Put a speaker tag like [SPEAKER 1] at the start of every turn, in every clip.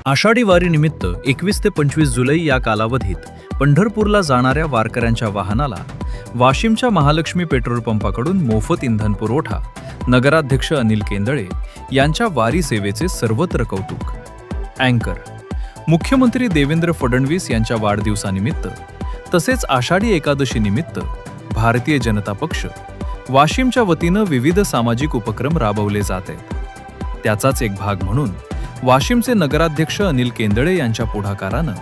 [SPEAKER 1] आषाढी वारीनिमित्त 21 ते 25 जुलै या कालावधीत पंढरपूरला जाणाऱ्या वारकऱ्यांच्या वाहनाला वाशिमच्या महालक्ष्मी पेट्रोल पंपाकडून मोफत इंधन पुरवठा नगराध्यक्ष अनिल केंदळे यांच्या वारी सेवेचे सर्वत्र कौतुक. अँकर मुख्यमंत्री देवेंद्र फडणवीस यांच्या वाढदिवसानिमित्त तसेच आषाढी एकादशी निमित्त भारतीय जनता पक्ष वाशिमच्या वतीनं विविध सामाजिक उपक्रम राबवले जात आहेत. त्याचाच एक भाग म्हणून वाशिमचे नगराध्यक्ष अनिल केंदळे यांच्या पुढाकारानं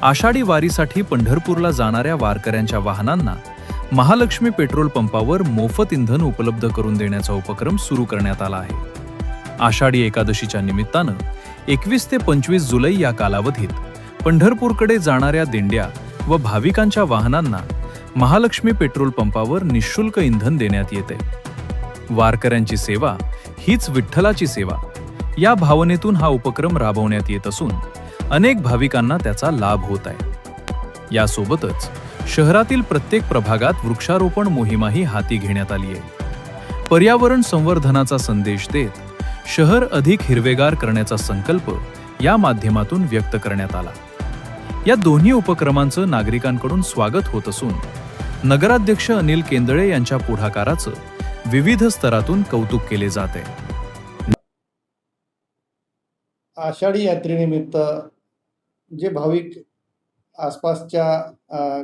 [SPEAKER 1] आषाढी वारीसाठी पंढरपूरला जाणाऱ्या वारकऱ्यांच्या वाहनांना महालक्ष्मी पेट्रोल पंपावर मोफत इंधन उपलब्ध करून देण्याचा उपक्रम सुरू करण्यात आला आहे. आषाढी एकादशीच्या निमित्तानं 21 ते 25 जुलै या कालावधीत पंढरपूरकडे जाणाऱ्या दिंड्या व भाविकांच्या वाहनांना महालक्ष्मी पेट्रोल पंपावर निःशुल्क इंधन देण्यात येते. वारकऱ्यांची सेवा हीच विठ्ठलाची सेवा या भावनेतून हा उपक्रम राबवण्यात येत असून अनेक भाविकांना त्याचा लाभ होत आहे. यासोबतच शहरातील प्रत्येक प्रभागात वृक्षारोपण मोहीमही हाती घेण्यात आली आहे. पर्यावरण संवर्धनाचा संदेश देत शहर अधिक हिरवेगार करण्याचा संकल्प या माध्यमातून व्यक्त करण्यात आला. या दोन्ही उपक्रमांचं नागरिकांकडून स्वागत होत असून नगराध्यक्ष अनिल केंदळे यांच्या पुढाकाराचं विविध स्तरातून कौतुक केले जाते.
[SPEAKER 2] आषाढी यात्रेनिमित्त जे भाविक आसपासच्या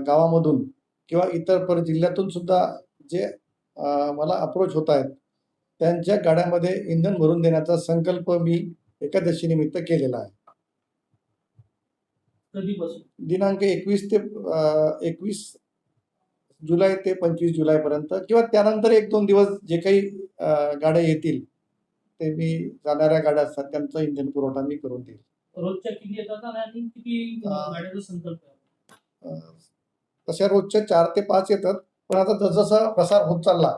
[SPEAKER 2] गावामधून किंवा इतर पर जिल्ह्यातून सुद्धा जे मला अप्रोच होत आहेत त्यांच्या गाड्यामध्ये इंधन भरून देण्याचा संकल्प मी एकादशी निमित्त केलेला आहे. दिनांक 21 जुलै ते 25 जुलैपर्यंत किंवा त्यानंतर 1-2 दिवस जे काही गाड्या येतील ते मी जाणाऱ्या गाड्या असतात त्यांचा इंधन पुरवठा मी करून देईल.
[SPEAKER 3] रोजच्या किती येतात आणि किती गाड्याचा संकल्प आहे?
[SPEAKER 2] तशा रोजच्या 4 ते 5 येतात, पण आता जसजसा प्रसार होत चालला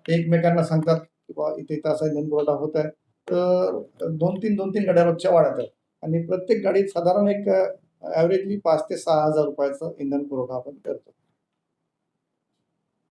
[SPEAKER 2] एकमेकांना सांगतात की बा इथे असा इंधन पुरवठा होत आहे तर 2-3 गाड्या रोजच्या वाढत आहेत आणि प्रत्येक गाडीत साधारण एक ॲव्हरेजली 5,000 ते 6,000 रुपयाचं इंधन पुरवठा आपण करतो.